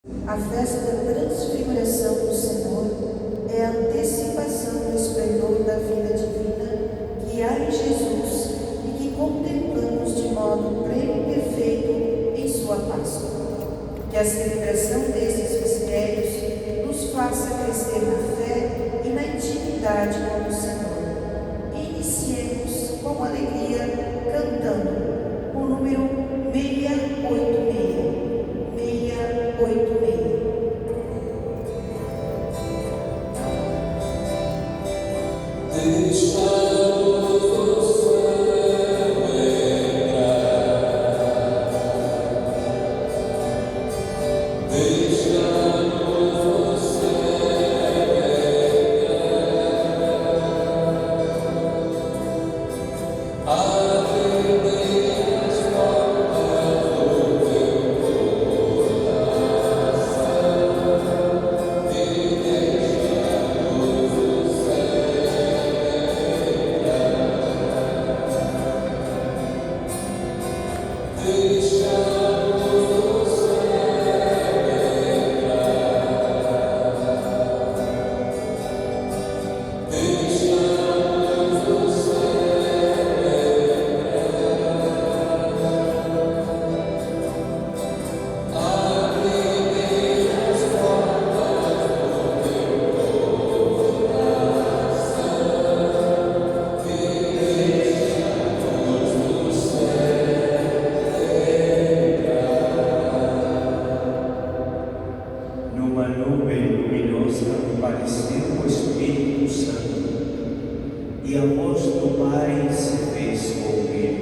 A festa da transfiguração do Senhor é a antecipação do esplendor da vida divina que há em Jesus e que contemplamos de modo pleno e perfeito em sua Páscoa. Que a celebração desses mistérios nos faça crescer na fé e na intimidade com o Senhor. E iniciemos com alegria cantando o número 686. 686. E a voz do Pai se fez ouvir.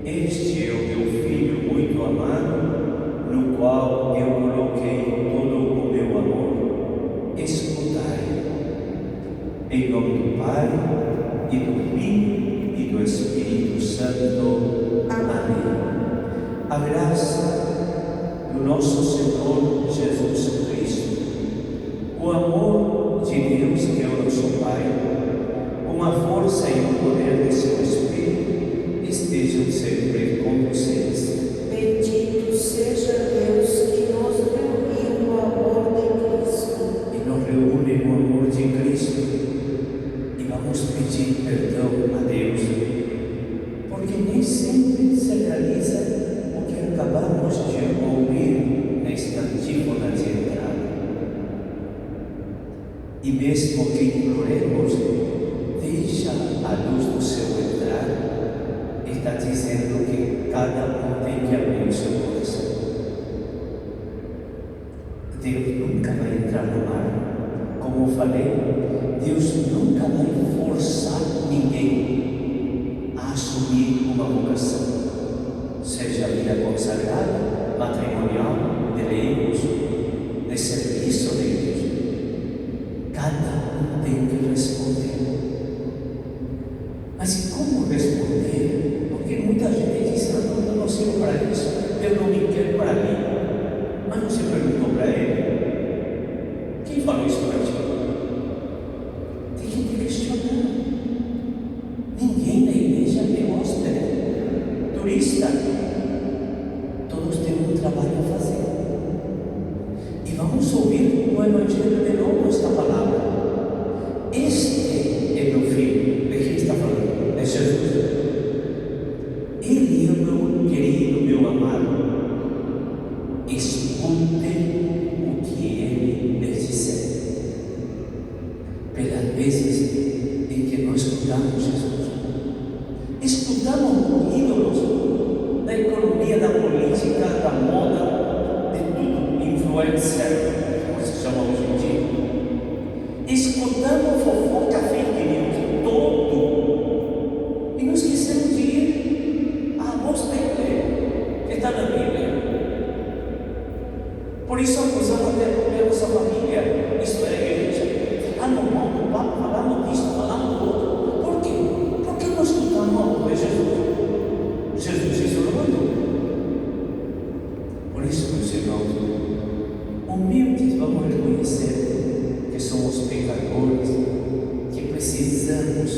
Este é o meu Filho muito amado, no qual eu coloquei todo o meu amor. Escutai. Em nome do Pai, e do Filho, e do Espírito Santo. Amém. A graça do nosso Senhor Jesus Cristo, o amor de Deus, que é o nosso Pai, com a força e o poder de seu Espírito, estejam sempre com vocês. Bendito seja Deus que nos reuniu no amor de Cristo. E nos reúne no amor de Cristo. E vamos pedir perdão a Deus, porque nem sempre se realiza o que acabamos de ouvir nesta antífona de entrada. E mesmo que imploremos, deixa a luz do céu entrar, está dizendo que cada um tem que abrir o seu coração. Deus nunca vai entrar no mar. Como eu falei, Deus nunca vai forçar ninguém a assumir uma vocação, seja a vida consagrada, matrimonial, de leigos, de serviço de Deus. Cada um tem que responder. Mas como responder? Porque muita gente diz: eu não sirvo para isso, eu não me quero para mim. Mas não se perguntou para ele: quem falou isso para ti? Tem gente questionando. Ninguém na igreja é hóspede, turista. Todos temos um trabalho a fazer. E vamos ouvir no Evangelho de novo esta palavra. Este é meu filho. De quem está falando? É Jesus. Ele é o meu querido, meu amado. Escutem o que ele lhes disser. Pelas vezes em que nós escutamos Jesus, escutamos ídolos da economia, da política, da moda, de tudo, influencer, como se chama hoje em dia. Escutamos fofoca, fake news, todo, e nos esquecemos de ir à voz dele, que está na Bíblia. Por isso acusamos até a nossa família, isso é a igreja, falando mal do Papa, falando disso, falando do outro. Por quê? Porque nós escutamos a voz de Jesus. Jesus isso não mandou. Por isso, meus irmãos, humildes, vamos reconhecer que somos pecadores, que precisamos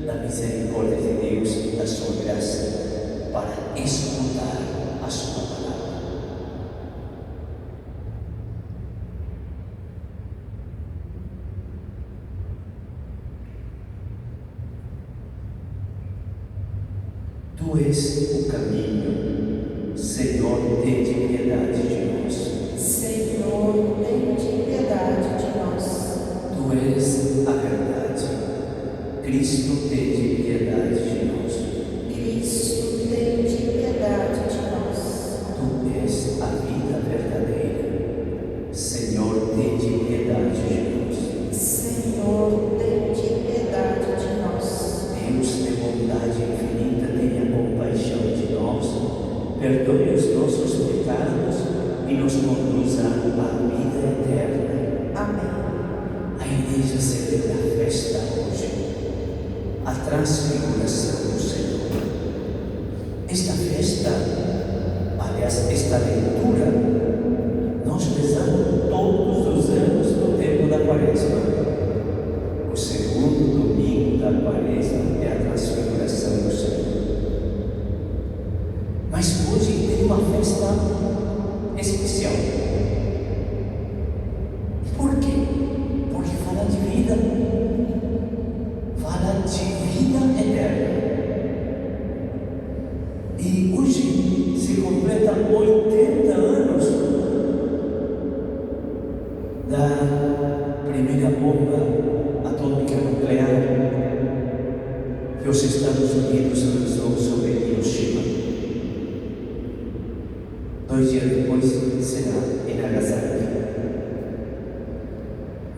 da misericórdia de Deus e da sua graça para escutar a sua palavra. Tu és o caminho, Senhor, tem piedade de nós. Senhor, tem piedade de nós. Tu és a verdade, Cristo tem piedade de nós. Cristo, tem piedade de nós. Tu és a vida verdadeira, Senhor, tem piedade de nós. Senhor, tem piedade de nós. Deus de bondade infinita, tenha compaixão de nós, perdoe os nossos pecados e nos conduza à vida eterna. Amém. A igreja celebra a festa hoje, a transfiguração do Senhor. Esta festa, aliás, esta leitura, nós rezamos todos os anos no tempo da Quaresma. O segundo domingo da Quaresma é a transfiguração do Senhor. Mas hoje tem uma festa especial. Por quê? Porque fala de vida. Fala de vida eterna. E hoje se completa 80 anos da primeira bomba atômica nuclear que os Estados Unidos lançou sobre Hiroshima. 2 dias depois será em Nagasaki.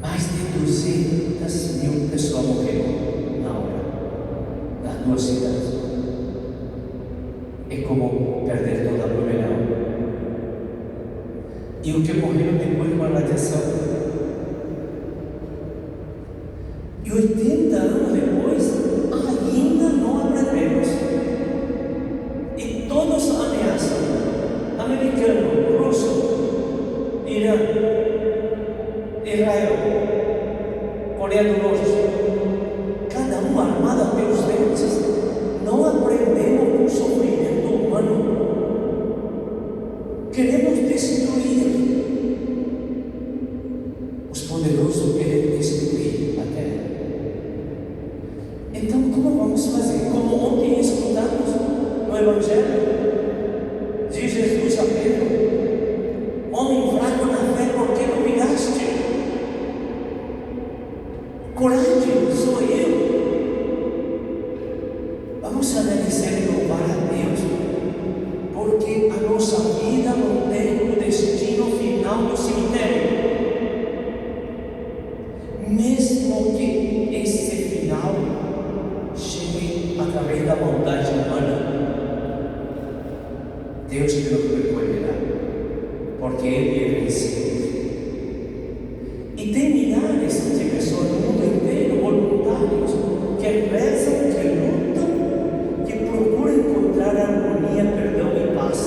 Mais de 200.000 pessoas morreram na hora, nas 2 cidades. É como perder toda a Blumenau. E o que morreu depois com a radiação. E 80 anos depois, ainda não aprendemos. E todos ameaçam. Americano, russo, Irã, Israel, Coreia do Norte, cada um armado até os dentes. Não aprendemos com o sofrimento humano. Queremos destruir. Os poderosos querem destruir a terra. Então, como vamos fazer? Como ontem escutamos no Evangelho de Jesus a Pedro: homem fraco na fé, por que não miraste? Coragem, sou eu. Vamos agradecer e louvar a Deus, porque a nossa vida não tem o destino final do cemitério. Mesmo que esse final chegue através da maldade humana, Deus que nos recolherá, porque Ele é vencedor. E tem milhares de pessoas no mundo inteiro, voluntários, que rezam, que lutam, que procuram encontrar harmonia, perdão e paz.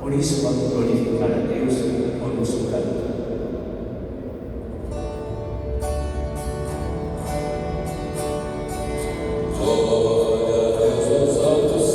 Por isso vamos glorificar a Deus com o nosso canto. Glória a Deus, dá-nos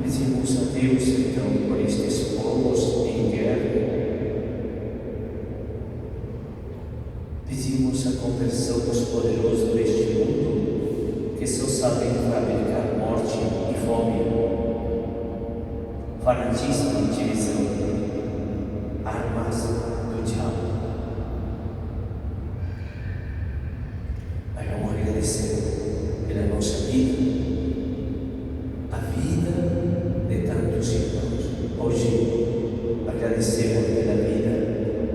Pedimos a Deus então por estes povos em guerra. Pedimos a conversão dos poderosos deste mundo, que só sabem fabricar morte e fome, fanatismo e divisão, armas do diabo. Mas vamos agradecer pela nossa vida, a vida de tantos irmãos. Hoje agradecemos pela vida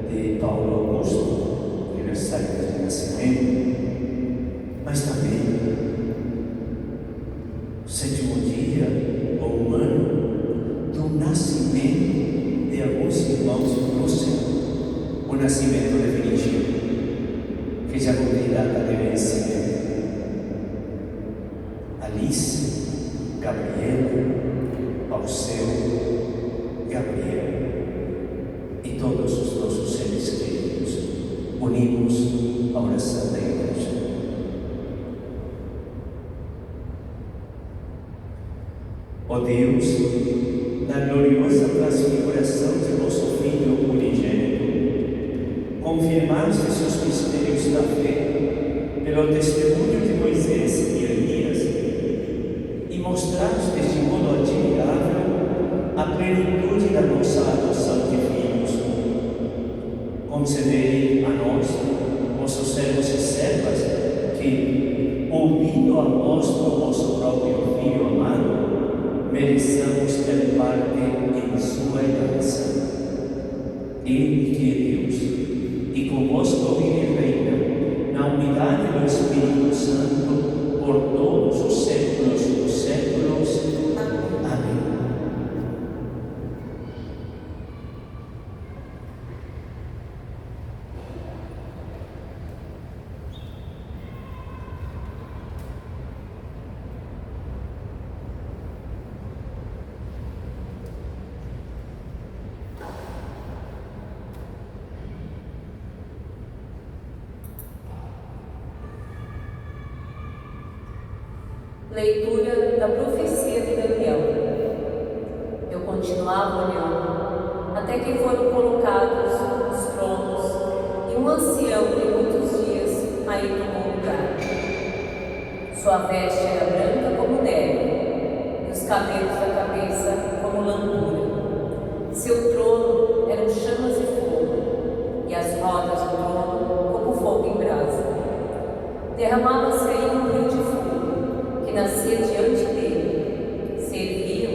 de Paulo Augusto, aniversário de nascimento, mas também o 7º dia ou um ano do nascimento de alguns irmãos no céu, o nascimento definitivo, que já não tem data de vencimento. Alice, Gabriela, Alceu, Gabriel e todos os nossos seres queridos, unimos a oração da Igreja. Ó Deus, na gloriosa transfiguração de nosso Filho unigênito, confirmaste os mistérios da fé pelo testemunho de Moisés e Elias e mostraste de modo admirável a plenitude da nossa adoção de filhos. Concedei a nós, vossos servos e servas, que, ouvindo a voz do vosso próprio Filho amado, mereçamos ter parte em sua herança. Ele que é Deus, e convosco vive e reina, na unidade do Espírito Santo, por todos os séculos dos séculos. Amém. Leitura da profecia de Daniel. Eu continuava olhando, até que foram colocados os tronos e um ancião de muitos dias aí no bom lugar. Sua veste era branca como neve, e os cabelos da cabeça como lampura. Seu trono eram chamas de fogo, e as rodas do trono como fogo em brasa. Derramava-se aí um rio de fogo, que nascia diante dele. Serviam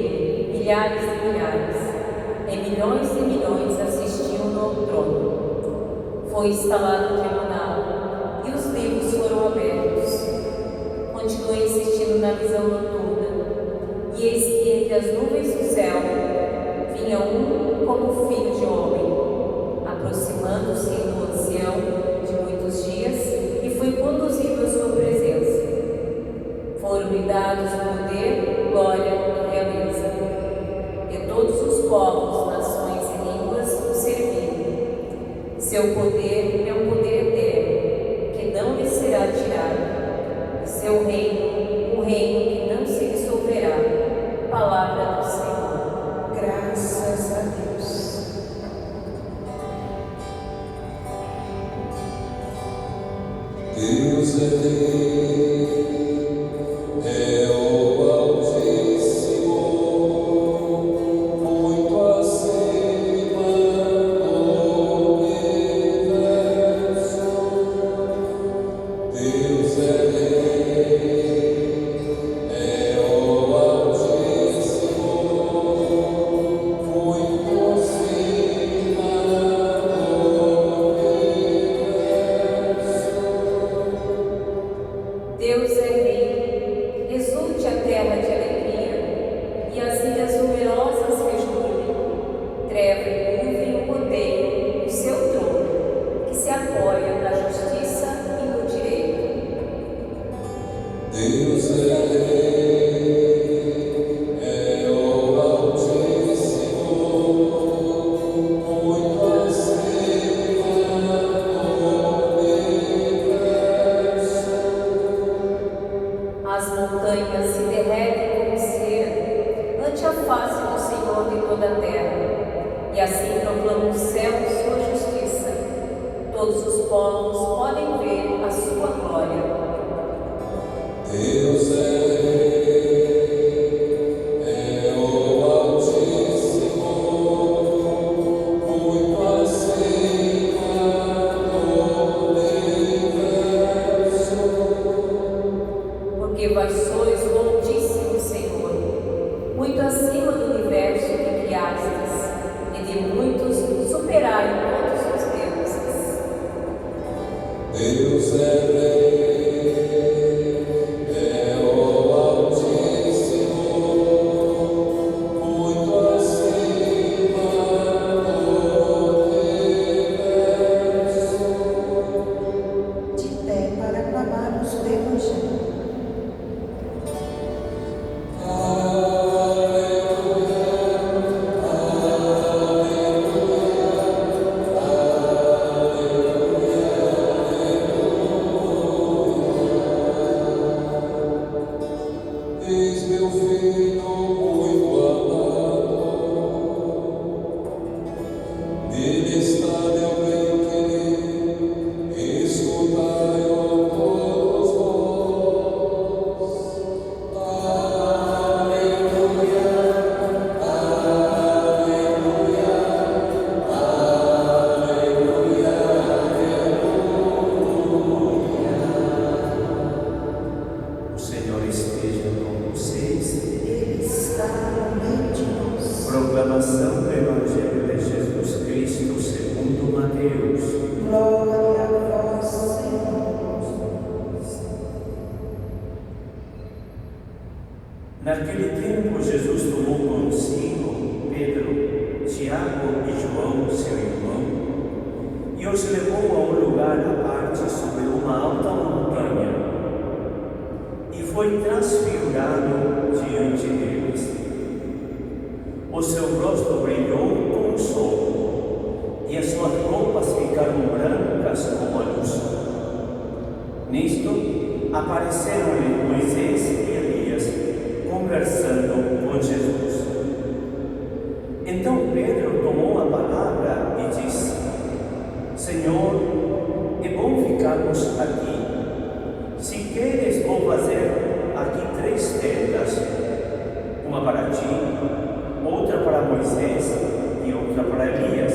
milhares e milhares, e milhões assistiam no trono. Foi instalado o tribunal, e os livros foram abertos. Continuei insistindo na visão noturna, e eis que entre as nuvens do céu vinha um como filho de homem, aproximando-se do ancião de muitos dias, e foi conduzido à sua presença. Foram-lhe dados poder, glória e realeza, e todos os povos, nações e línguas o serviram. Seu poder é um poder eterno, que não lhe será tirado, e seu reino, um reino que não se dissolverá. Palavra do Senhor. Graças a Deus. Deus é Deus. É o Altíssimo, muito acima do universo. Deus é Rei, é o Altíssimo, muito acima do universo. Deus é Rei, exulte a terra de alegria, e as ilhas numerosas rejubilem. Treva e nuvem rodeiam o seu trono, que se apoia na justiça e no direito. Deus é Rei, é o Altíssimo, muito acima do universo. montanhas se derretem como cera ante a face do Senhor de toda a terra, e assim proclama o céu sua justiça. Todos os povos podem ver a sua glória. Deus é o Altíssimo, muito acima do universo. Porque vós sois o Altíssimo, Senhor, muito acima do universo que criastes, e de muitos superai todos os deuses. Deus é Rei, é o Altíssimo, muito acima do universo. De pé para aclamarmos o Evangelho. Eis meu filho muito amado, nele está meu bem-querer, escutai-o todos vós. Aleluia, aleluia, aleluia, O Senhor esteja com vocês. Ele está no meio de nós. Proclamação do Evangelho de Jesus Cristo segundo Mateus. Glória a vós, Senhor. Naquele tempo, Jesus tomou consigo Pedro, Tiago e João, seu irmão, e os levou a um lugar à parte sobre uma alta montanha, e foi transfigurado diante deles. O seu rosto brilhou como o sol, e as suas roupas ficaram brancas como a luz. Nisto, apareceram-lhe Moisés e Elias, conversando com Jesus. Então Pedro tomou a palavra e disse: Senhor, é bom ficarmos aqui. Se queres, vou fazer aqui 3 tendas, uma para ti, outra para Moisés e outra para Elias.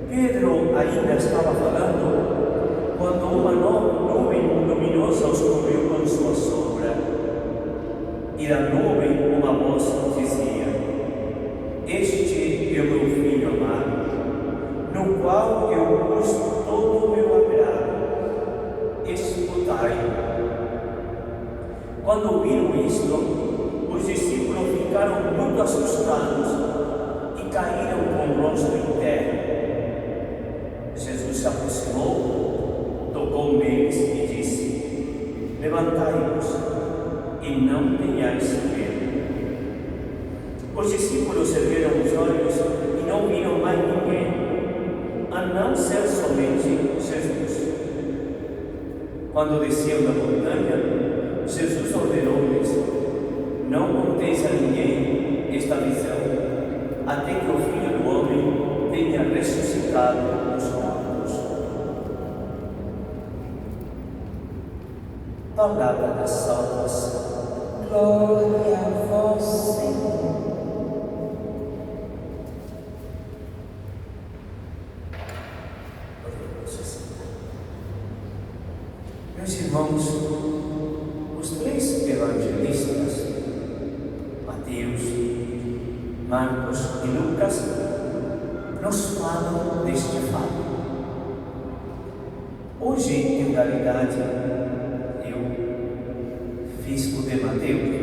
Pedro ainda estava falando quando uma nuvem luminosa os cobriu com sua sombra. E da nuvem uma voz dizia: Este é o meu filho amado, no qual eu pus todo o meu agrado. Escutai-o. Quando ouviram isto, os discípulos ficaram muito assustados e caíram com o rosto em terra. Jesus se aproximou, tocou neles e disse: Levantai-vos e não tenhais medo. Os discípulos ergueram os olhos e não viram mais ninguém, a não ser somente Jesus. Quando desciam da montanha, Jesus ordenou-lhes: Não conteis a ninguém esta visão, até que o Filho do Homem tenha ressuscitado dos mortos. Palavra da salvação. Glória a vós, Senhor. Meus irmãos, os 3 evangelistas, Mateus, Marcos e Lucas, nos falam deste fato. Hoje, em realidade, eu fiz o de Mateus,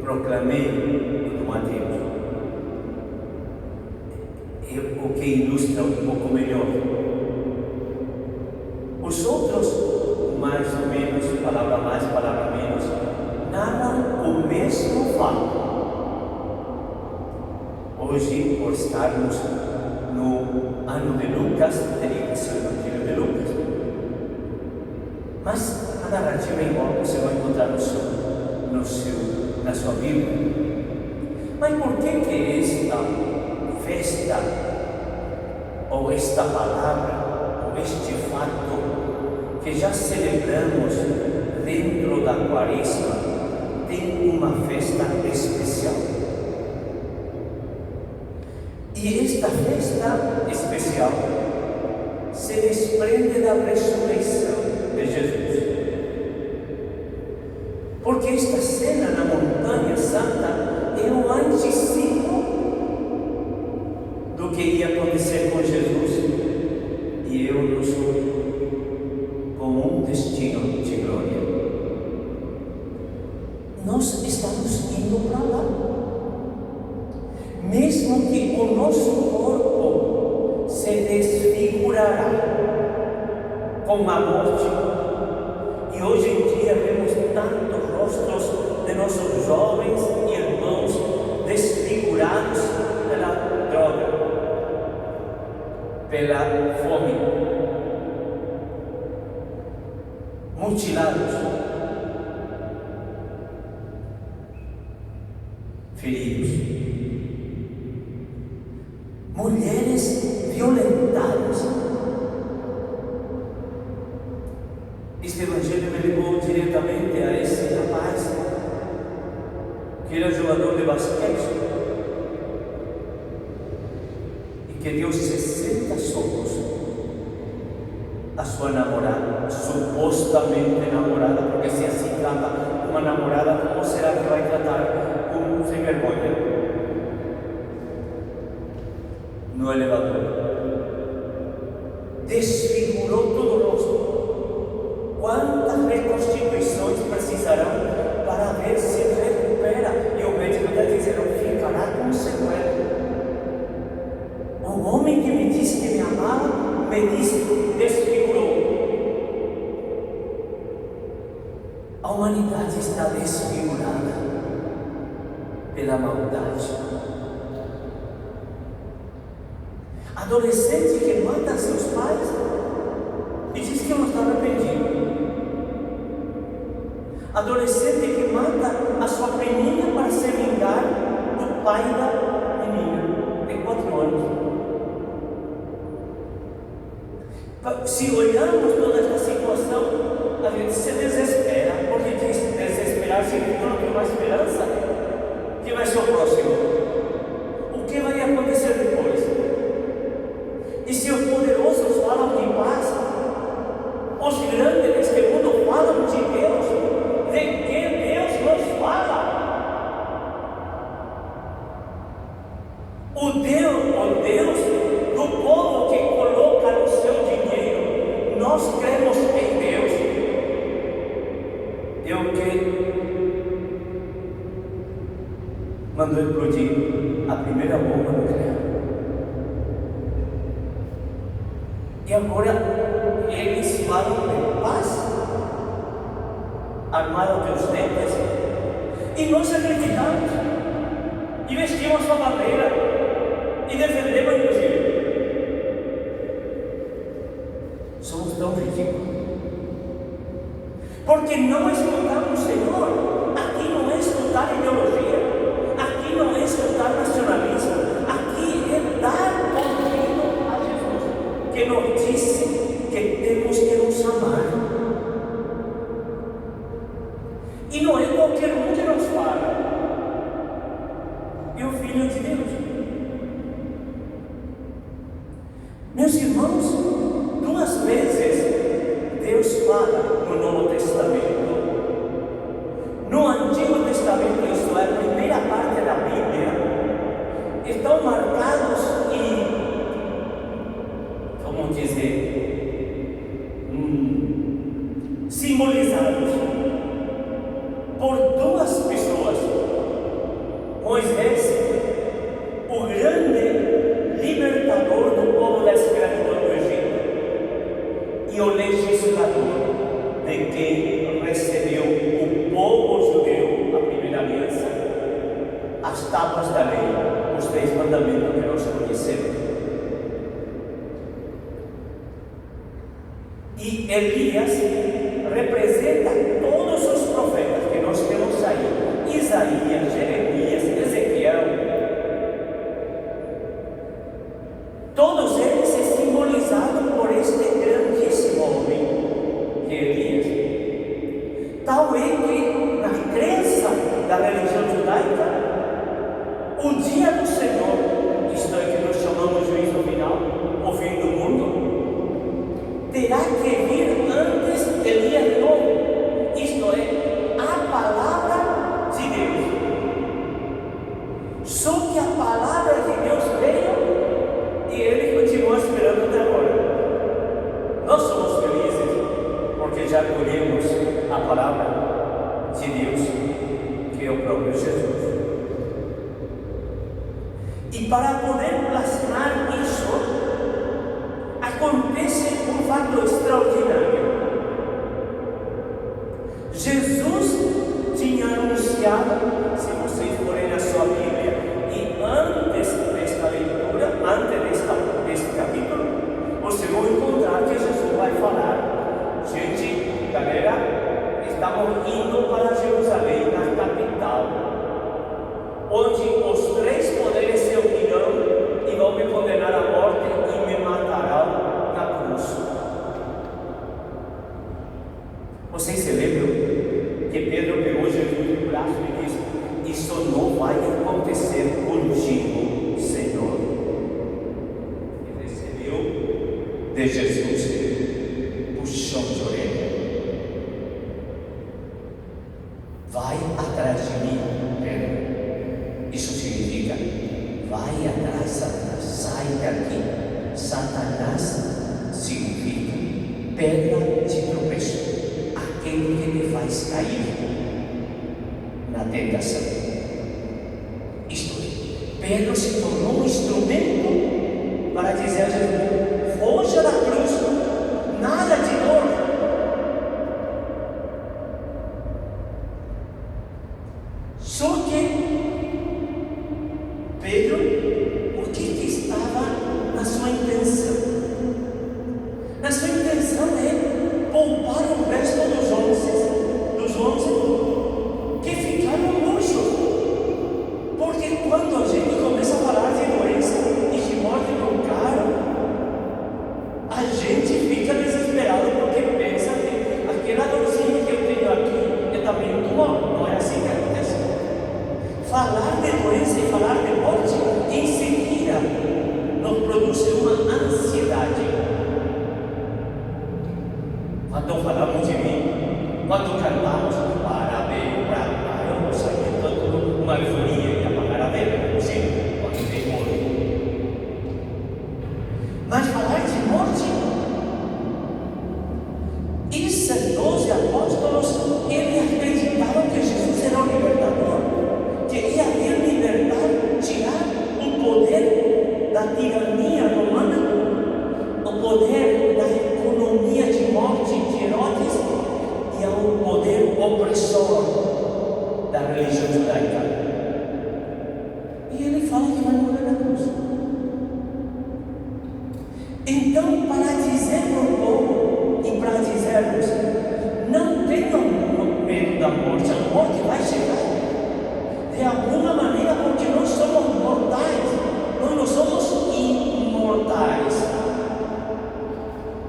proclamei o de Mateus, o que ilustra um pouco melhor. Os outros, mais ou menos, palavra mais, palavra menos, narram o mesmo fato. Hoje, por estarmos no ano de Lucas, teria que ser o Evangelho de Lucas. Mas a narrativa igual você vai encontrar na sua Bíblia. Mas por que esta festa, ou esta palavra, ou este fato que já celebramos dentro da Quaresma tem uma festa especial? E esta festa especial se desprende da ressurreição de Jesus. Porque esta cena na Montanha Santa é um antecipo do que ia acontecer com Jesus e eu nos como um destino de glória. Nós estamos indo para lá. Mesmo que o nosso corpo se desfigurará com a morte, e hoje em dia vemos tantos rostos de nossos jovens irmãos desfigurados pela droga, pela fome, mutilados, feridos. Mulheres violentadas. Este evangelho me levou diretamente a esse rapaz que era jogador de basquete e que deu 60 socos a sua namorada, supostamente namorada, porque se assim trata uma namorada, como será que vai tratar um sem vergonha? No elevador, desfigurou todo o rosto. Quantas reconstituições precisarão para ver se recupera? E o médico está dizendo: ficará com sequela. Um homem que me disse que me amava, me disse, desfigurou. A humanidade está desfigurada pela maldade. Adolescente que mata seus pais e diz que não está arrependido. Adolescente que mata a sua priminha para se vingar do pai da menina de 4 anos. Se olharmos toda esta situação, a gente se desespera, porque diz desesperar significa não ter uma esperança. Que vai ser o próximo? O que vai acontecer depois? E se os poderosos falam de paz, os grandes deste mundo falam de Deus, de que Deus nos fala? O Deus do povo que coloca no seu dinheiro. Nós cremos em Deus. É o que mandou explodir a primeira bomba nuclear. E agora eles falam de paz, armados de os dentes, e nós acreditamos, e vestimos a bandeira, e defendemos inclusive. Somos tão ridículos, porque não escutamos o Senhor. Aqui não é escutar ideologia, aqui não é escutar nacionalismo, aqui é dar ouvido a Jesus, que nos disse que temos que nos amar. E não é qualquer um que nos fala, é o Filho de Deus. Meus irmãos, 2 vezes Deus fala no Novo Testamento. No Antigo Testamento, isto é, a primeira parte da Bíblia, estão marcados e, como dizer, simbolizados por 2 pessoas: Moisés, o grande libertador do povo da escravidão do Egito, e o legislador, de quem recebeu o povo judeu a primeira aliança, as tábuas da lei, os 10 mandamentos que nós conhecemos. E Elias representa que na crença da religião judaica, o dia do Senhor, isto é que nós chamamos de juízo final, o fim do mundo, terá que vir antes do dia novo, isto é, a palavra de Deus. Só que a palavra de Deus veio e ele continua esperando até agora. Nós somos felizes porque já colhemos a palavra de Deus, que é o próprio Jesus. E para poder plasmar isso, acontece um fato extraordinário. Jesus tinha anunciado, se vocês forem na sua Bíblia, e antes desta leitura, antes deste capítulo, vocês vão encontrar que Jesus vai falar: gente, galera, estamos indo para Jerusalém, na capital, onde os três poderes se unirão e vão me condenar à morte e me matarão na cruz. Vocês se lembram que Pedro pegou Jesus no braço e disse: isso não vai acontecer contigo, Senhor. E recebeu de Jesus puxão de orelha. Vai atrás de mim, Pedro. Isso significa: vai atrás, Satanás, sai daqui. Satanás significa pedra de tropeço, aquele que me faz cair na tentação. Isto é, Pedro se tornou um instrumento para dizer a Jesus: foge da cruz, nada de dor. Só que Pedro, o que estava na sua intenção? Na sua intenção é poupar o resto dos 11 que ficaram murchos. Porque quando a gente começa a falar de doença e de morte no carro, a gente fica desesperado porque pensa que aquela dorzinha que eu tenho aqui é também tumor. Não é assim que acontece. Falar de doença e falar de morte em seguida nos produz uma ansiedade. Quando falamos de mim, quando cantamos parabéns para eu não sabia tanto uma euforia e apagar a vela, sim, quando tem morte. Mas falar de morte, esses 12 apóstolos, eles acreditavam que Jesus era o libertador, que ia vir libertar, tirar o poder da tirania romana, o poder da economia de morte de Herodes e ao poder opressor da religião judaica. E ele fala que vai morrer na cruz. Então, para dizer para o povo e para dizermos: não tenham medo da morte, a morte vai chegar. De alguma maneira, porque nós somos mortais, nós não somos imortais.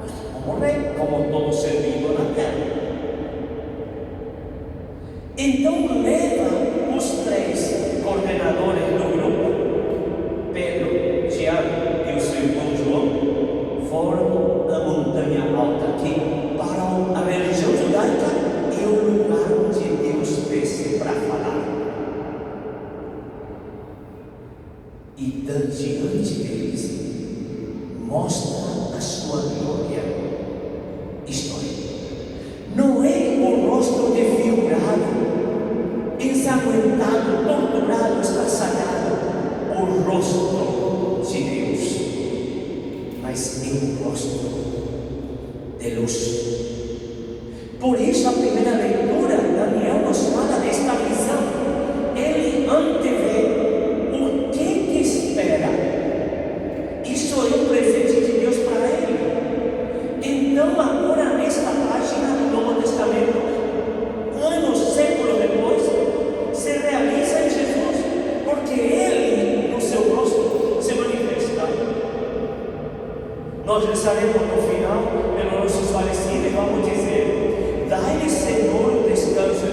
Nós vamos morrer como todo ser vivo na terra. Então leva os três coordenadores do grupo, Pedro, Tiago e o seu irmão João, foram à montanha alta aqui para a religião judaica e o lugar onde Deus fez para falar. E diante deles mostra a sua glória. Isto é, não é o rosto desfigurado, ensanguentado, torturado, estraçalhado, o rosto de Deus, mas é um rosto de luz. Por isso, a primeira leitura, Daniel nos fala desta visão. Ele antevê o que espera. Isso é um presente de Deus para ele. Então, agora, nesta página do Novo Testamento, anos, séculos depois, se realiza em Jesus, porque ele, no seu rosto, se manifesta. Nós rezaremos no final pelos nossos falecidos e vamos dizer: dai-lhe, Senhor, o descanso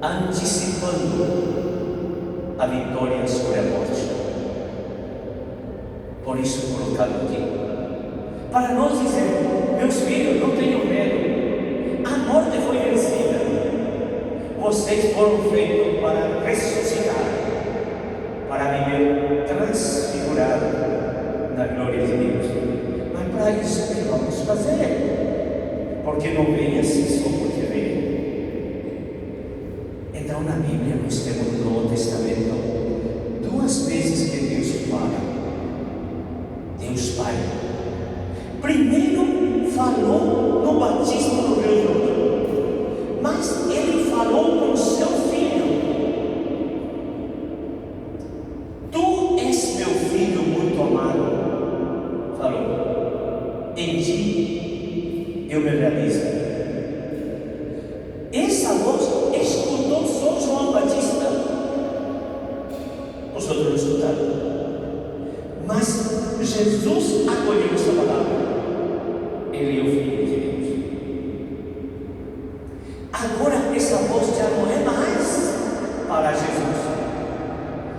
antecipando a vitória sobre a morte. Por isso colocado aqui, para nós dizer: meus filhos, não tenham medo, a morte foi vencida, vocês foram feitos para ressuscitar, para viver transfigurado na glória de Deus. Mas para isso que vamos fazer? Porque não vem assim só porque vem. Então na Bíblia nós temos no Novo Testamento 2 vezes que Deus fala. Deus Pai primeiro falou no batismo do Rio Jordão, mas Ele falou com seu Filho: Tu és meu Filho muito amado. Falou: em ti eu me realizo. Essa voz escutou só João Batista, os outros não escutaram. Mas Jesus acolheu essa palavra. Ele é o Filho de Deus. Agora essa voz já não é mais para Jesus.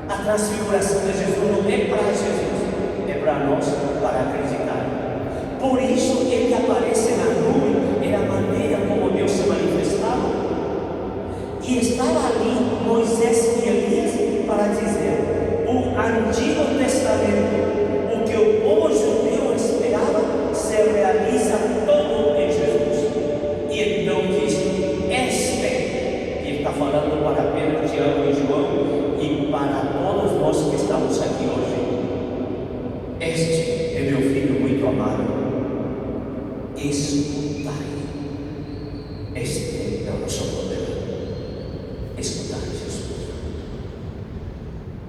A transfiguração de Jesus não é para Jesus, é para nós, para acreditar. Por isso Ele aparece na nuvem, é a maneira como Deus se manifestava. E estava ali Moisés e Elias para dizer: o Antigo Testamento, o que o povo judeu esperava, se realiza todo em Jesus. E então diz: ele está falando para Pedro, Tiago e João, e para todos nós que estamos aqui hoje: este é meu Filho muito amado, escutai. Este é o nosso poder, escutar Jesus.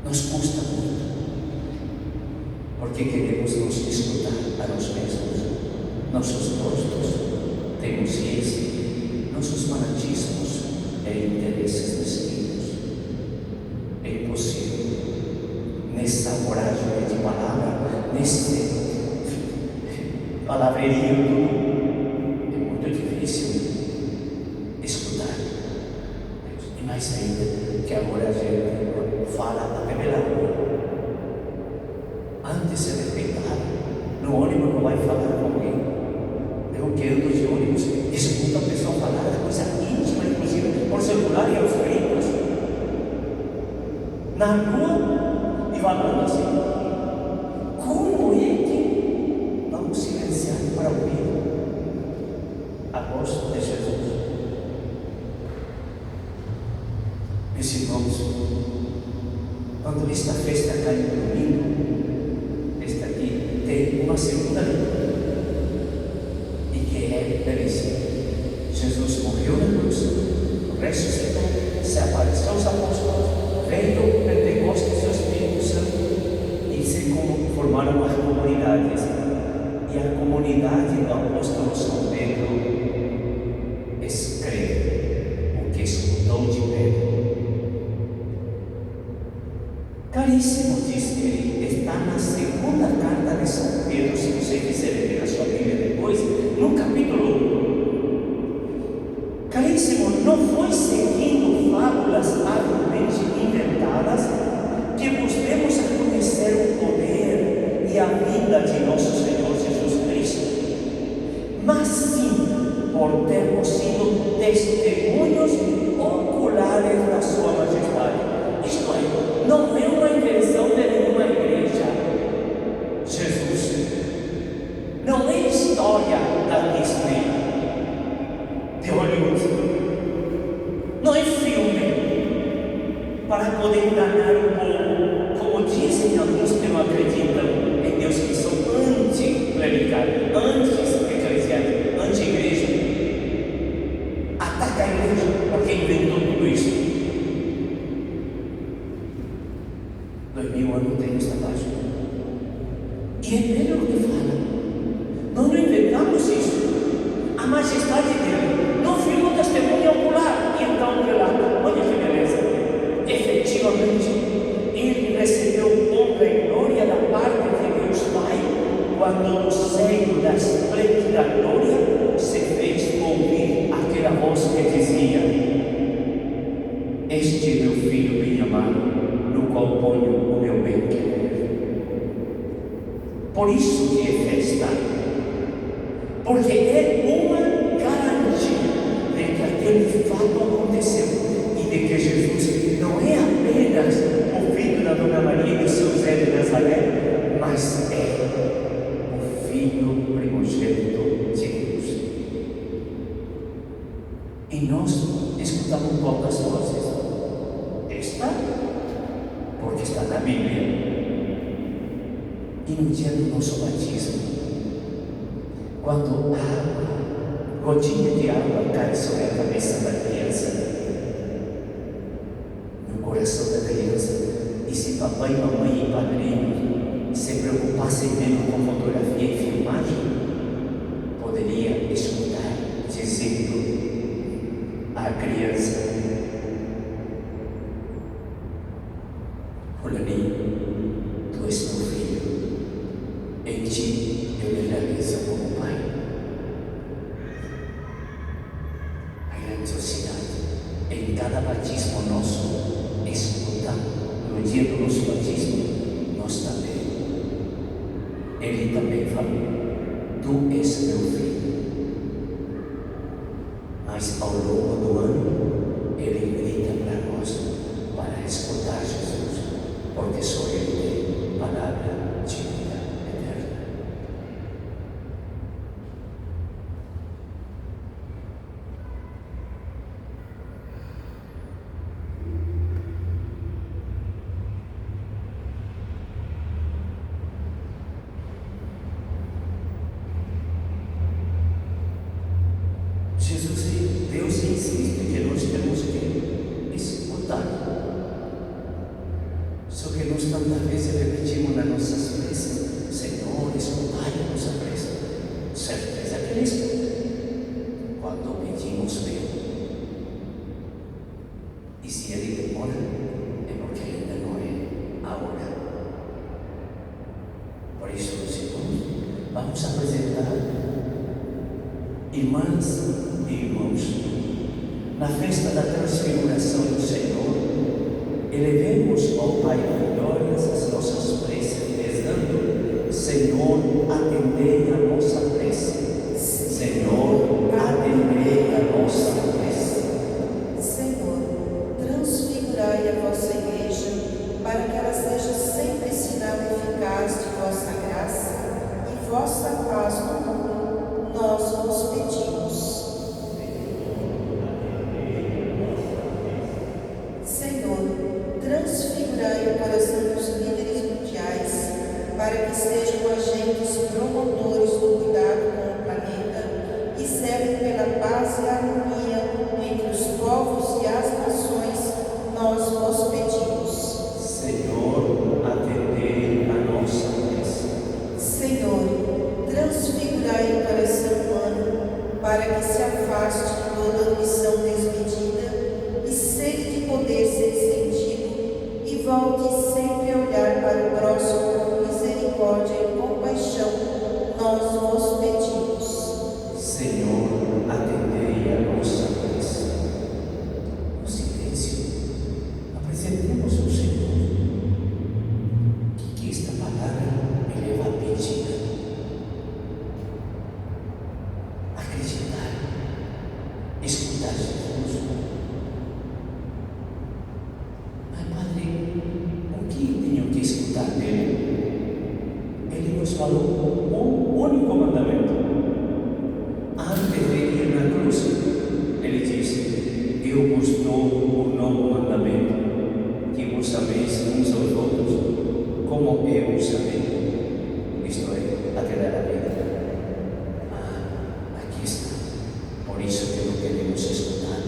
Nos custa muito, porque queremos nos escutar a nós mesmos, nossos gostos, teimosias, nossos fanatismos e interesses mesquinhos. É impossível, nessa voragem de palavra, nesse palavrerio, é muito difícil escutar. E mais ainda, que agora a gente fala a revelação. Antes se respeitava. No ônibus não vai falar com alguém. Eu que ando de ônibus, escuto a pessoa falar de coisa íntima, inclusive por celular e aos gritos. Na rua, e falando assim: como é que vamos silenciar para ouvir a voz de Jesus? Meus irmãos, quando esta festa cai no domingo, esta aqui tem uma segunda leitura, e que é belíssima. Jesus morreu na cruz, ressuscitou, se apareceu aos apóstolos, veio o Pentecostes e o Espírito Santo, e se formaram as comunidades. E a comunidade do apóstolo São Pedro escreve o que escutou de Pedro. Caríssimo, diz ele, está na segunda carta de São Pedro, se você quiser ler a sua Bíblia depois, no capítulo 1. Caríssimo, não foi seguindo fábulas arduamente inventadas que vos demos a conhecer o poder e a vida de nosso Senhor Jesus Cristo, mas sim por termos sido testemunhos oculares da sua majestade. Isto é, não é uma invenção de nenhuma igreja. Jesus não é história da Disney, de Hollywood, não é filme para poder enganar o povo, como dizem alguns que não acreditam em Deus, que são anti-clerical, anti-eclesiásticos, anti-igreja. Ataca a igreja porque inventou tudo isso. 2000 anos tem esta página. E é Pedro que fala: nós não inventamos isso. A majestade dele não firmou testemunha ocular. E então relata: olha que beleza. Efetivamente, ele recebeu honra e glória da parte de Deus Pai, quando do seio da esplêndida glória se fez ouvir aquela voz que dizia: este é meu filho bem amado, no qual ponho o meu bem-querer. Por isso que é festa, porque é uma garantia de que aquele fato aconteceu e de que Jesus não é apenas o filho da Dona Maria e de São José de Nazaré, mas é o filho primogênito de Deus. E nós escutamos poucas vozes. Esta, porque está na Bíblia. E no dia do nosso batismo, quando a água, gotinha de água cai sobre a cabeça da criança, no coração da criança, e se papai, mamãe e padrinho se preocupassem mesmo com fotografia e filmagem, poderia escutar dizendo à criança: fulaninho, tu és meu filho, em ti eu me realizo como pai. A grandiosidade em cada batismo nosso, escuta, no dia do nosso batismo, nós também. Ele também falou: tu és meu filho. Mas ao longo do ano, ele grita para nós, para escutar Jesus, porque só ele tem palavra de vida eterna. Jesus, Deus insiste que nós temos que escutar. Só que nós tantas vezes repetimos nas nossas preces: Senhor, escutai a nossa prece. Certeza que Ele escuta quando pedimos bem. E se Ele demora, é porque ainda não é a hora. Por isso, meus irmãos, vamos apresentar, irmãs e irmãos, na festa da transfiguração do Senhor, elevemos ao Pai da glória as nossas preces, rezando: Senhor, atendei a nossa prece. Senhor, atendei a nossa prece. Senhor, transfigurai a vossa igreja, para que ela seja sempre sinal eficaz de vossa graça e vossa paz no mundo. Nós vos pedimos. Senhor, transfigurai o coração dos líderes mundiais, para que sejam agentes promotores do cuidado com o planeta e zelem pela paz e harmonia entre os povos e as nações. Nós vos pedimos. Senhor, atendei a nossa prece. Senhor, transfigurai o coração humano, para que se afaste toda ambição desmedida e sede de poder sem sentido, e volte sempre a olhar para o próximo com misericórdia e compaixão. Nós vos pedimos. Senhor, atendei a nossa prece. No silêncio, apresentemos ao Senhor que esta palavra eleva a pedida. Acreditar, escutar Jesus. Mas, Padre, o que tenho que escutar dele? Ele nos falou um único mandamento. Antes de ir na cruz, ele disse: eu vos dou um novo mandamento, que vos ameis uns aos outros, como eu os amei. Isto é, até dar a vida. Aqui está. Por isso que não queremos escutar.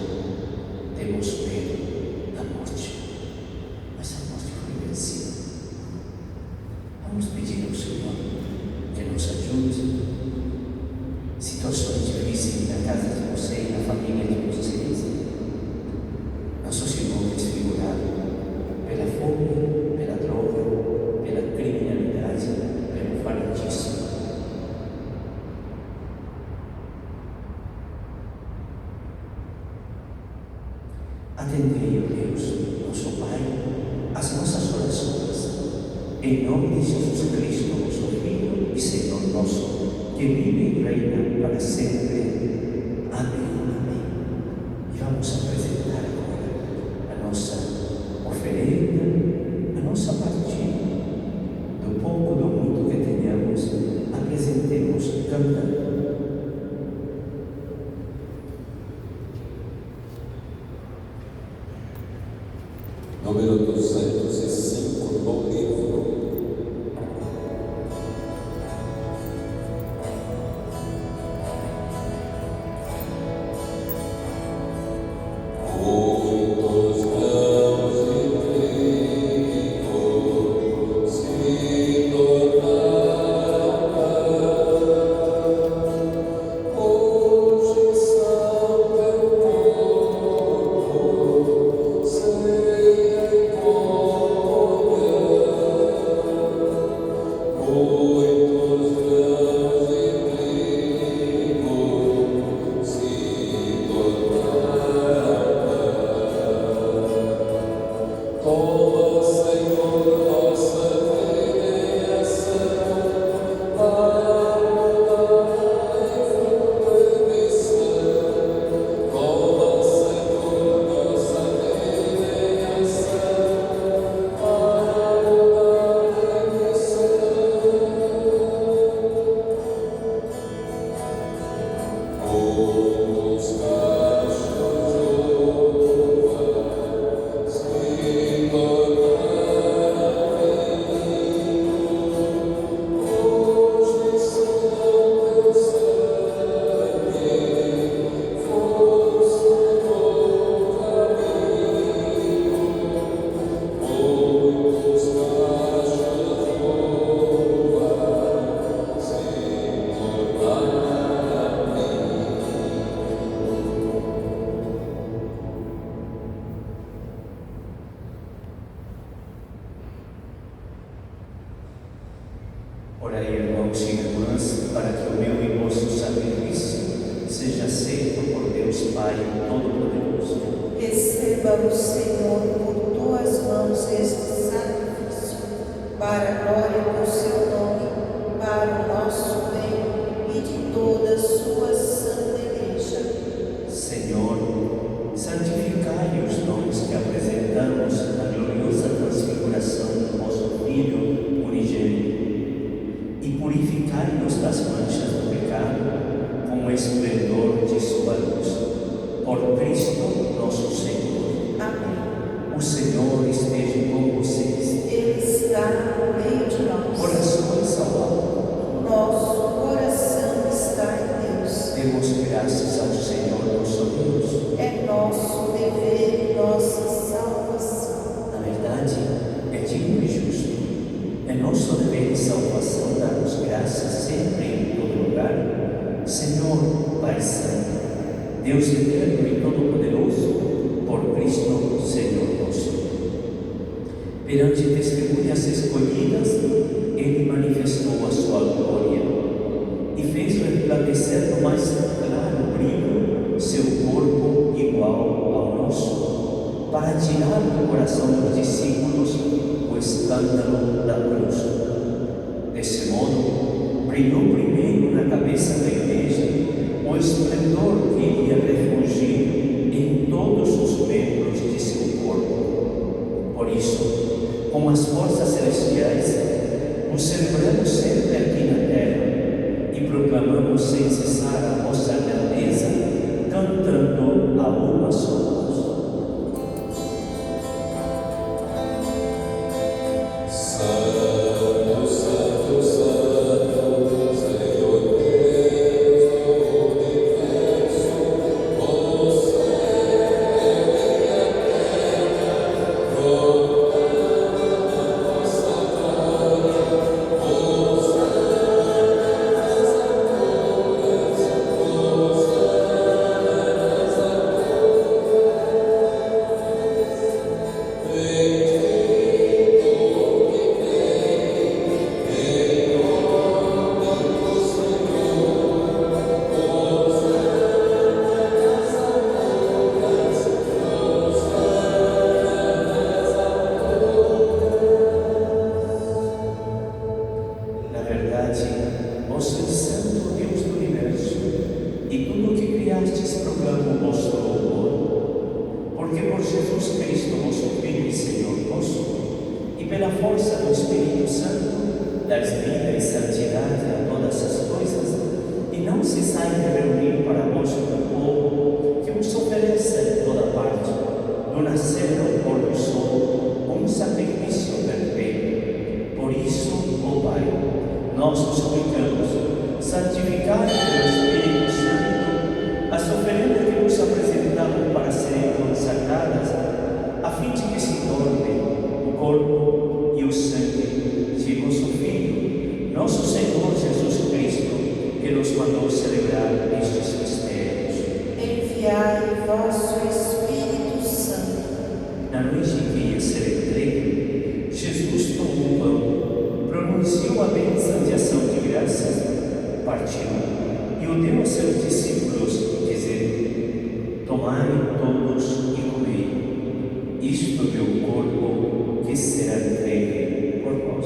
Temos medo da morte. Mas a morte foi vencida. Vamos pedir ao Senhor que nos ajude. Situações difíceis na casa de vocês, na família de vocês. Nossos irmãos desfigurados pela fome, pela droga, pela criminalidade, pelo fanatismo. Atendei, ó Deus, nosso Pai, as nossas orações. Em nome de Jesus Cristo, nosso Filho e Senhor nosso, que vive e reina para sempre. Amém. Amém. E vamos apresentar agora a nossa oferenda, a nossa partilha. Do pouco, do muito que tenhamos, apresentemos cantando. Número 205 no livro. Muitos grãos de trigo se tornaram pão, hoje são teu corpo, ceia e comunhão. Muitos grãos de trigo se tornaram pão. Toma, Senhor, nossa criação, para mudar e fruto e missão. Toma, Senhor, nossa criação, para mudar e missão. Muitos cachos de uva se tornaram vinho, hoje são teu sangue, força e bom caminho. Muitos cachos de uva se tornaram vinho. Orai, irmãos e irmãs, para que o meu e vosso sacrifício seja aceito por Deus Pai Todo-Poderoso. Receba o Senhor por tuas mãos este sacrifício, para a glória do seu nome, para o nosso bem e de toda a sua santa igreja. Senhor, santificai os dons que apresentamos na gloriosa transfiguração do vosso Filho unigênito, e purificai-nos das manchas do pecado com o esplendor de sua luz. Por Cristo nosso Senhor. Amém. O Senhor esteja com vocês. Ele está no meio de nós. Orações ao alto. Nosso coração está em Deus. Demos graças ao Senhor nosso Deus. É nosso dever e nossa salvação. Na verdade, é digno e justo. É nosso dever de salvação darmos graças sempre e em todo lugar. Senhor, Pai Santo, Deus eterno e todo-poderoso, por Cristo, Senhor nosso. Perante testemunhas escolhidas, Ele manifestou a sua glória e fez resplandecer no mais claro brilho seu corpo igual ao nosso, para tirar do coração dos discípulos o escândalo da cruz. Desse modo, brilhou primeiro na cabeça da igreja o esplendor que iria refulgir em todos os membros de seu corpo. Por isso, com as forças celestiais, nos celebramos sempre aqui na terra e proclamamos sem cessar a vossa grandeza, cantando a uma só voz. Santo, Santo, Santo, Senhor Deus do universo, o céu e a terra proclamam a vossa glória. Jesus Cristo, vosso Filho e Senhor nosso, e pela força do Espírito Santo, dais vida e santidade a todas as coisas, e não cessai de reunir para vós o povo que vos oferece de toda parte, do nascer ao pôr do sol, um sacrifício perfeito. Por isso, ó Pai, nós vos suplicamos, santificai pelo Espírito Santo as oferendas que vos apresentamos para serem consagradas, a fim de que se torne o corpo e o sangue de vosso Filho, nosso Senhor Jesus Cristo, que nos mandou celebrar estes mistérios. Enviai vosso Espírito Santo. Na noite em que ia ser entregue, Jesus tomou o pão, pronunciou a bênção de ação de graças, partiu e o deu a seus discípulos, dizendo: tomai todos e comei, isto é meu corpo que será entregue por vós.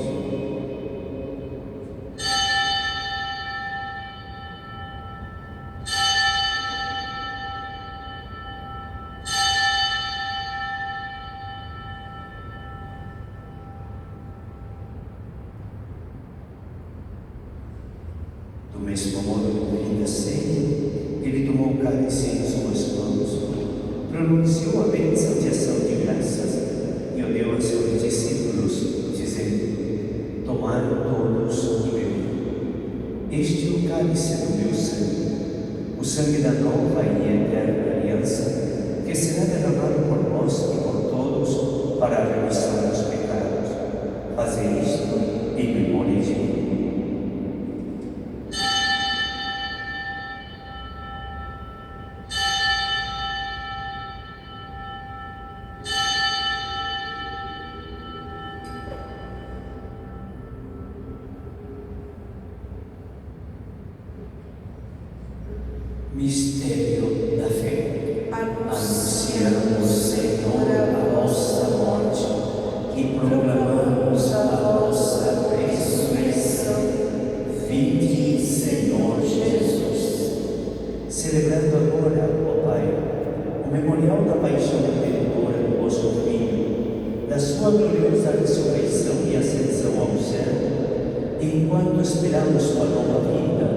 Do mesmo modo, no fim da ceia, ele tomou o cálice em suas mãos, pronunciou a bênção de ação de graças e o deu a seus discípulos, dizendo: tomai todos e bebei. Este é o cálice do meu sangue, o sangue da nova e eterna aliança, que será derramado por vós e por todos para a remissão dos pecados. Fazei isto em memória de mim. Mistério da fé. Anunciamos, Senhor, a vossa morte e proclamamos a vossa ressurreição. Vinde, Senhor Jesus. Celebrando agora, ó Pai, o memorial da paixão redentora do vosso Filho, da sua gloriosa ressurreição e ascensão ao céu, e enquanto esperamos sua nova vinda,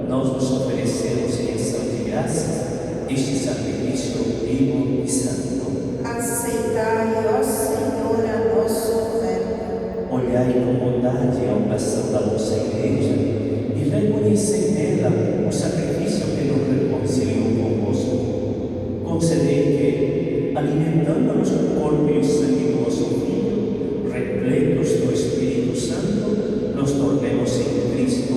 nós nos oferecemos em ação de graças este sacrifício vivo e santo. Aceitai, ó Senhor, a nossa oferta. Olhai com bondade a oração da vossa Igreja e reconhecei nela o sacrifício que nos reconciliou convosco. Concedei que, alimentando-nos com o corpo e o sangue do vosso Filho, repletos do Espírito Santo, nos tornemos em Cristo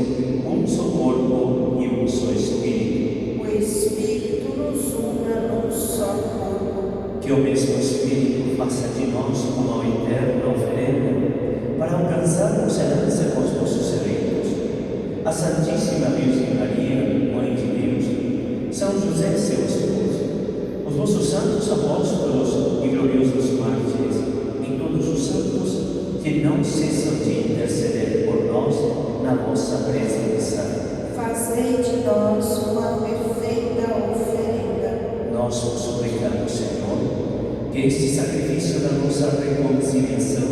um só corpo e um só Espírito. O Espírito nos una num só corpo. Que o mesmo Espírito faça de nós uma eterna oferenda para alcançarmos a herança com os vossos eleitos. A Santíssima Virgem Maria, Mãe de Deus, São José, seu esposo, os vossos santos apóstolos e gloriosos mártires, e todos os santos que não cessam de interceder por nós na vossa presença. Fazei de nós uma perfeita oferenda. Nós vos suplicamos, Senhor, que este sacrifício da nossa reconciliação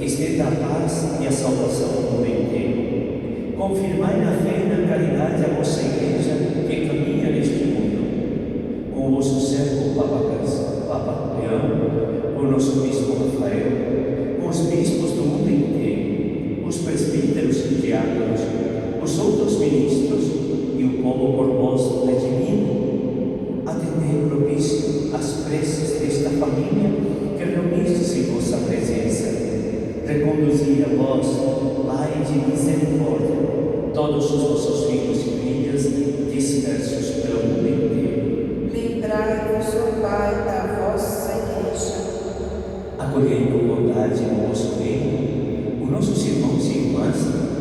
estenda a paz e a salvação ao mundo inteiro. Confirmai na fé e na caridade a vossa Igreja que caminha neste mundo. Com o vosso servo, Papa Leão, com o nosso Bispo Rafael, com os bispos do mundo inteiro, os presbíteros e diáconos, os outros ministros e o povo por vós redimido, atendei propício às preces desta família que reunistes em vossa presença. Reconduzi a vós, Pai de misericórdia, todos os vossos filhos e filhas dispersos pelo mundo inteiro. Lembrai-vos, ó Pai, da vossa Igreja. Acolhei com bondade no vosso reino os nossos irmãos e irmãs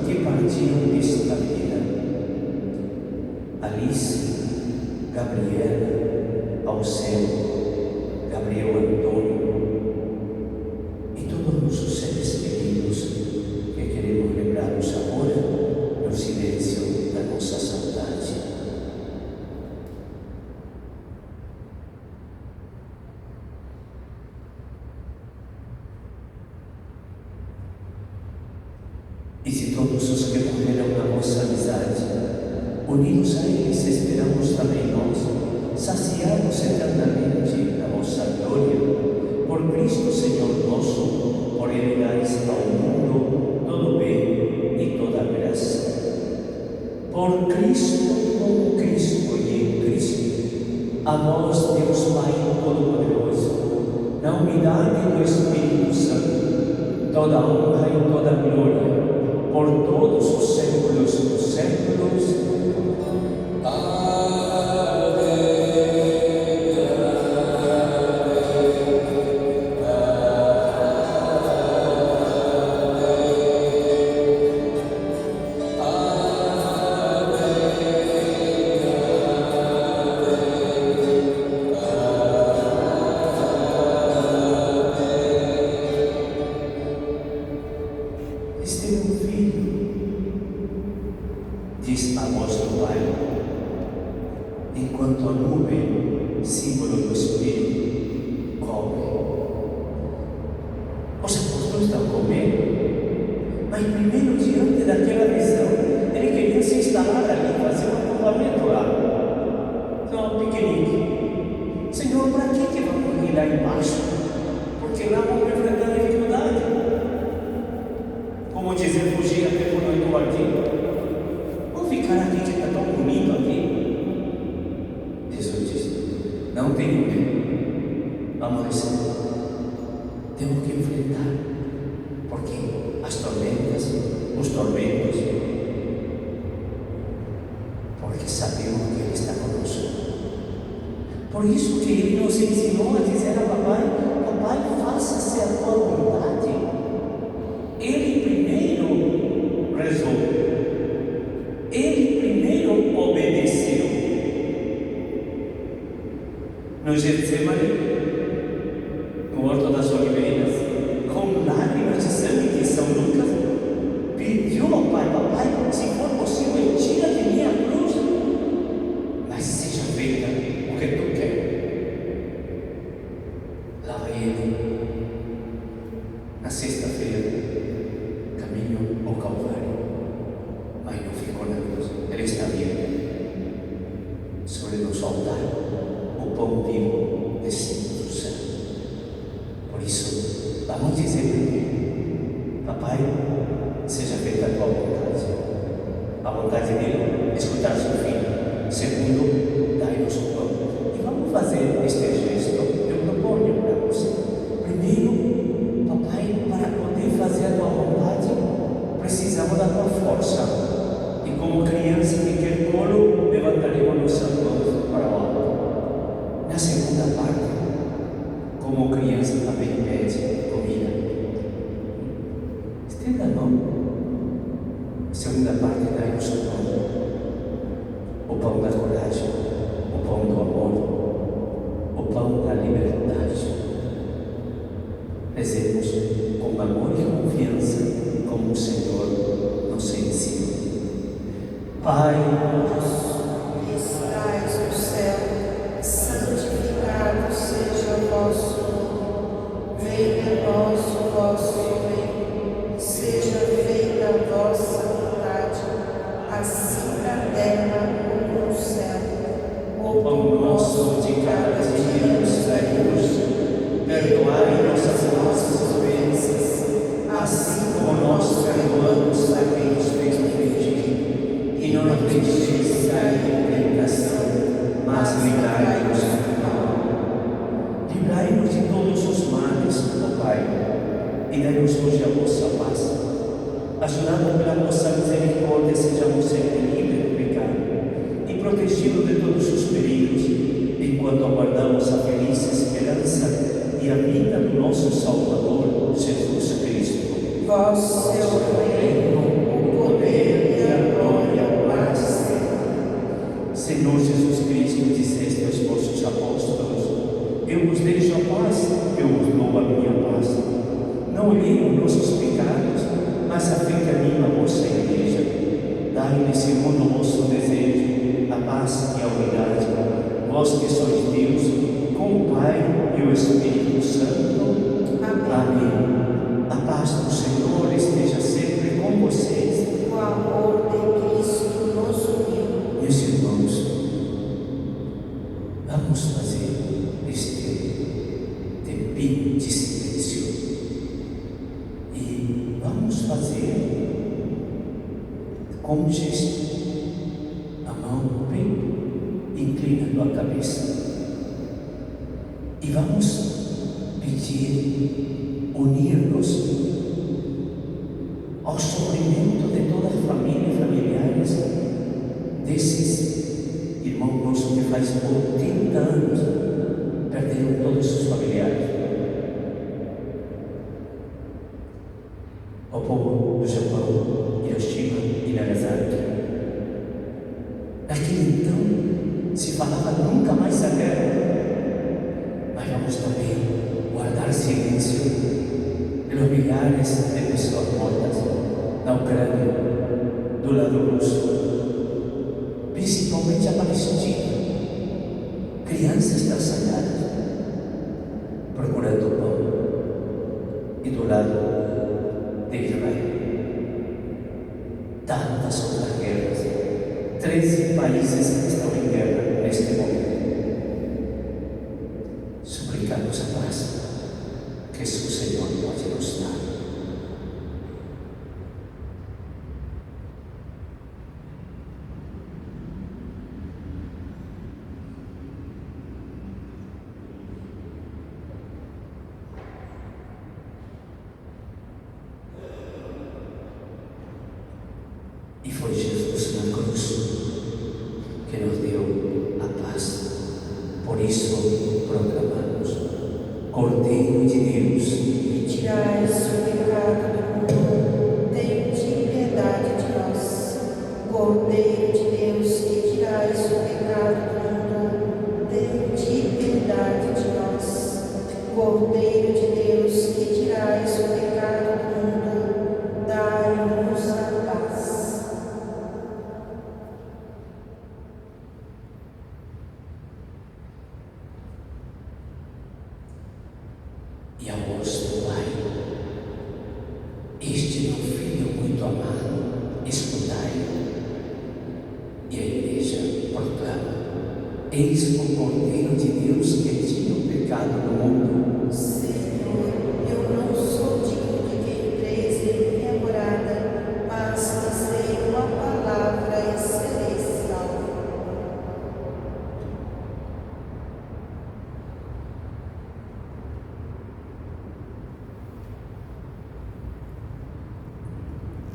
que partiram desta vida. Alice, Gabriela, Alceu, Gabriel Antônio e todos os nossos seres queridos que queremos lembrar-nos agora no silêncio da nossa saudade. E se todos os que morreram na vossa amizade, unidos a eles, esperamos também nós, saciados eternamente na vossa glória, por Cristo Senhor nosso, por Ele dais ao mundo todo bem e toda graça. Por Cristo, com Cristo e em Cristo, a vós, Deus Pai Todo-Poderoso, na unidade do Espírito Santo, toda honra e toda glória, por todos os séculos dos séculos. Este é meu filho, diz a voz do Pai, enquanto a nuvem, símbolo do Espírito, cobre. Os apóstolos estão comendo, mas primeiro, diante daquela visão, ele queria se instalar ali, fazer um acampamento lá. Então, piquenique. Senhor, para que vamos ir lá embaixo? Porque lá vamos enfrentar dificuldade. Como dizer, fugir até por noite do jardim. Vamos ficar aqui que está tão bonito aqui. Jesus disse, não tenho medo. Vamos descer. Temos que enfrentar. Porque as tormentas, os tormentos, porque sabemos que Ele está conosco. Por isso que Ele nos ensinou a dizer a papai, papai, faça-se a tua vontade. Ele primeiro rezou, ele primeiro obedeceu. No Getsemane, no Horto das Oliveiras, com lágrimas de sangue de São Lucas, pediu ao Pai, papai, se for possível, tira de mim a cruz, mas seja feita o que tu queres. Lá vai ele, na sexta-feira, caminho ao Calvário, mas não ficou na cruz. Ele está vivo. Sobre nosso altar, o pão vivo descido do céu. Por isso, vamos dizer primeiro, papai, seja feita a tua vontade. A vontade dele é escutar seu filho. Segundo, dai-nos o pão. E vamos fazer este gesto, eu proponho para você. Primeiro, papai, para poder fazer a tua vontade, precisamos da tua força. E como criança que quer colo, levantaremos nossas mãos para o alto. Na segunda parte, como criança também pede comida. Estenda a mão. Segunda parte, dai-nos o pão. O pão da coragem, o pão do amor, o pão da liberdade. Rezemos com amor e confiança, como o Senhor nos ensina. Pai nosso, que estais no céu, santificado seja o vosso nome. Venha a nós o vosso reino. Seja feita a vossa vontade, assim na terra como no céu. o pão nosso de cada dia nos dai hoje. Perdoai nossas ofensas, assim como nós perdoamos a quem nos fez ofendido. E não nos deixeis cair em tentação, mas livrai-nos do mal. Livrai-nos de todos os males, ó Pai, e dai-nos hoje a vossa paz. Ajudados pela vossa misericórdia, sejamos sempre livres do pecado e protegidos de todos os perigos, enquanto aguardamos a feliz esperança e a vida do nosso Salvador, Jesus Cristo. Vosso é o reino, o poder e a glória para sempre. Senhor Jesus Cristo, disseste aos vossos apóstolos: eu vos deixo a paz, eu vos dou a minha paz. Não olhei os nossos pecados, mas afeta a mim a vossa igreja. Dai-lhe segundo o vosso desejo a paz e a unidade, vós que sois Deus, com o Pai e o Espírito Santo. Amém. A paz do Senhor esteja sempre com você. momento de silêncio e vamos fazer com um gesto, a mão bem inclinando a cabeça, e vamos pedir unir-nos ao sofrimento de toda a família e familiares desses irmãos nossos que faz 80 anos perderam todos os familiares. O povo do Japão, Hiroshima e Nagasaki. Naquele então se falava nunca mais a guerra, mas vamos também guardar silêncio pelos milhares de pessoas mortas na Ucrânia, do lado russo, principalmente a Palestina, crianças traçalhadas, procurando pão, e do lado de Israel, tantas outras guerras, 13 países estão em guerra neste momento. Suplicamos a paz que o Senhor pode nos dar. E foi Jesus na cruz que nos deu a paz. Por isso proclamamos: Cordeiro de Deus, que tirais o pecado do mundo, tenha piedade de nós. Cordeiro de Deus, que tirais o pecado do mundo, tenha piedade de nós. Cordeiro de Deus, que tirais o pecado do mundo, dai-nos a paz. e a voz do Pai, este meu filho muito amado, escutai. E a igreja proclama: eis o Cordeiro de Deus que tira o pecado do mundo. Senhor, eu não sou digno de que entreis em minha morada, mas dizei uma palavra e serei salvo.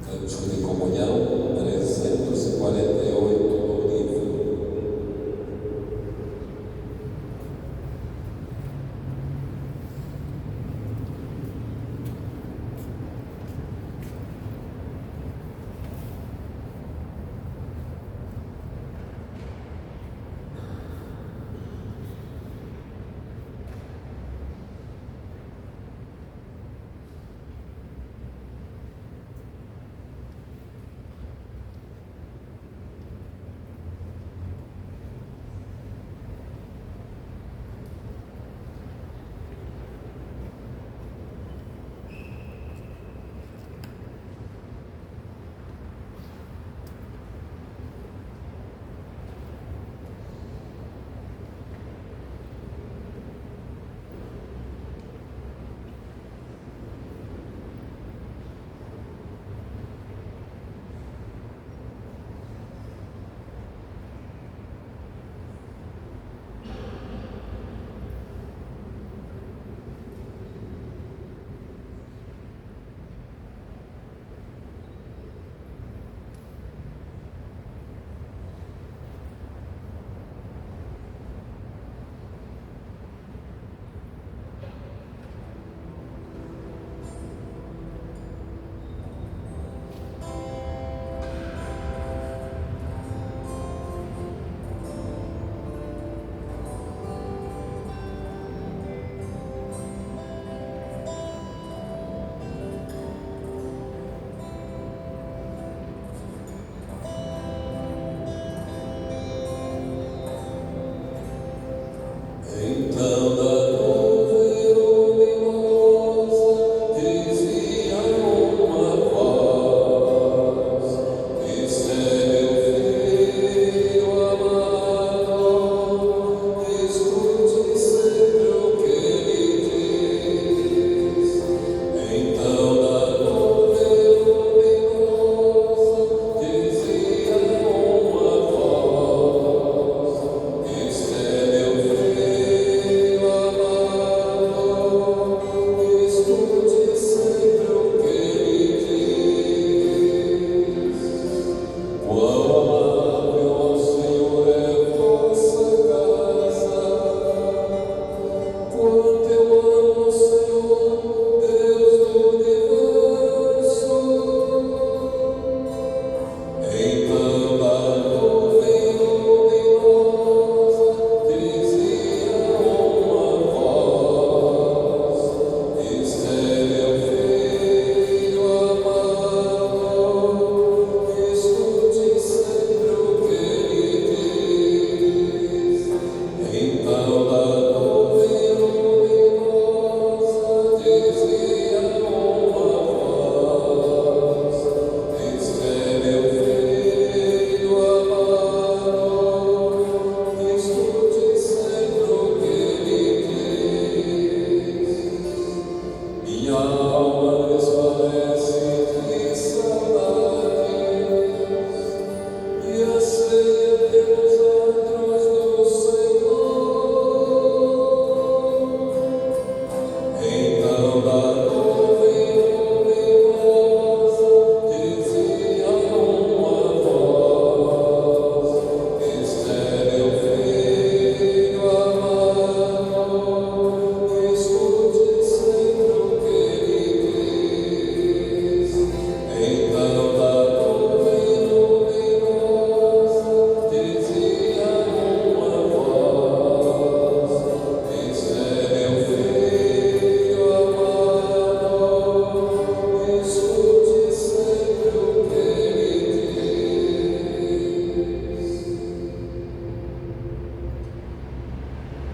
Cântico de Comunhão 348 do livro.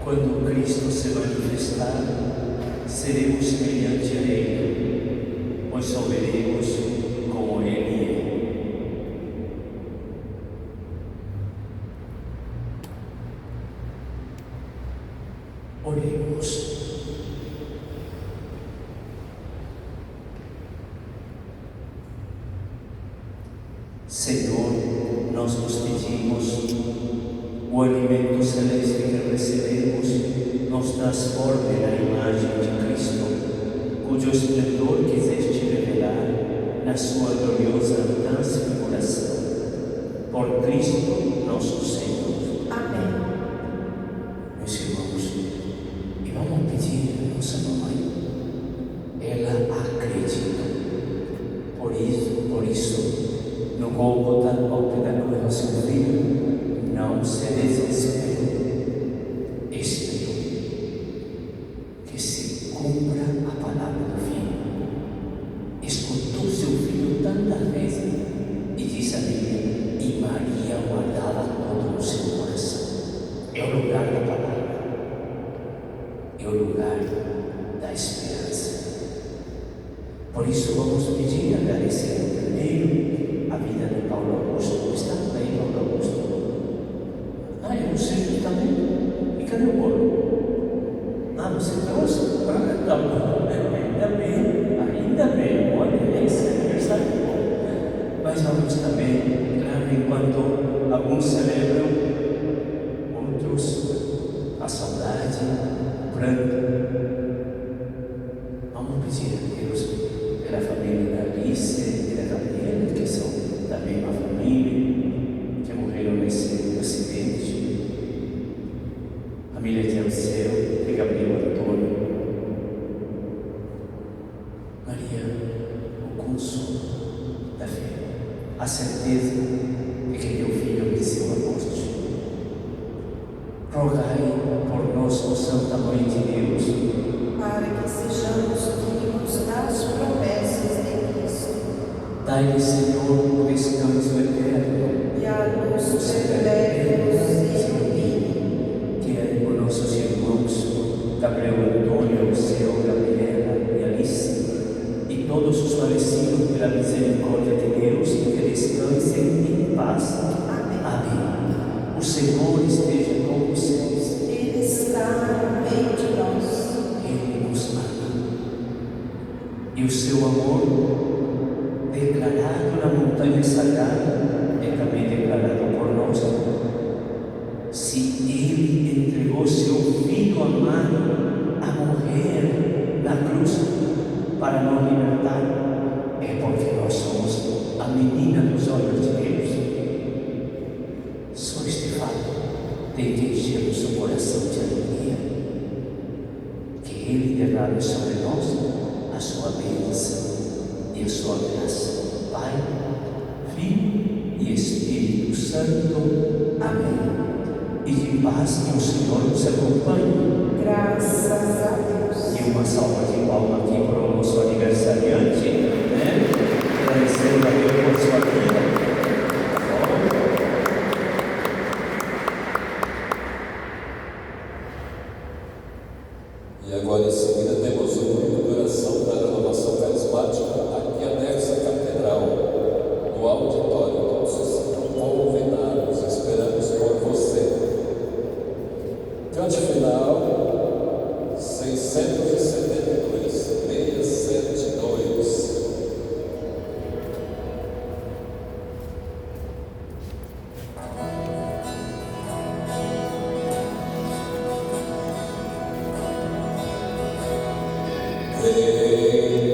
Quando Cristo se manifestar, seremos semelhante a Ele, pois só veremos como Ele é. Oremos. Senhor, nós nos pedimos, o alimento celeste que recebemos nos transforme na imagem de Cristo, cujo esplendor quiseste revelar na sua gloriosa transfiguração. Por Cristo nosso Senhor. Amém. Meus irmãos, e vamos pedir a nossa mamãe, ela acredita. Por isso, no Gólgota, ao pé da cruz do seu filho, não se desesperou. Esperou que se cumpra a palavra do filho. Escutou seu filho tantas vezes e diz a Bíblia, e Maria guardava todo no seu coração. É o lugar da palavra, é o lugar da esperança. Por isso vamos pedir e agradecer primeiro a vida de Paulo Augusto. Está bem, Paulo Augusto? Eu não sei também. E cadê o bolo? Você trouxe? Tá bom. Ainda bem. Olha, esse aniversário é bom. Mas vamos também, claro, enquanto alguns celebram, outros a saudade, o pranto. Vamos pedir a Deus pela família da Alice e da Gabriela, que são também uma família, que morreram nesse acidente. Família de Ansel, de Gabriel Antônio. Maria, o consolo da fé, a certeza de que teu filho venceu a morte. Rogai por nós, ó Santa Mãe de Deus, Para que sejamos dignos das promessas de Cristo dai-lhe, Senhor, o descanso eterno e a luz perpétua se ilumine. que por nossos irmãos Gabriel Antônio, Ansel, Gabriela e Alice, e todos os falecidos pela misericórdia de Deus, que descansem em paz. Amém. O Senhor esteja com vocês. Ele está no meio de nós. Ele nos ama. E o seu amor, declarado na montanha sagrada, é também declarado por nós. Se Ele entregou seu Filho amado a morrer na cruz para nos libertar, é porque nós somos a menina dos olhos de Deus. Só este fato tem que encher-nos o coração de alegria, que Ele derrame sobre nós a sua bênção e a sua graça. Pai, Filho e Espírito Santo. Amém. E de paz que o Senhor nos acompanhe. Graças a Deus. E uma salva de palmas aqui para o nosso aniversariante, né? Agradecendo a Deus por sua vida. E agora em seguida temos o grupo de oração da renovação carismática aqui anexa à catedral, no auditório. Todos estão convidados, esperamos por você. Cante final 672. Vem,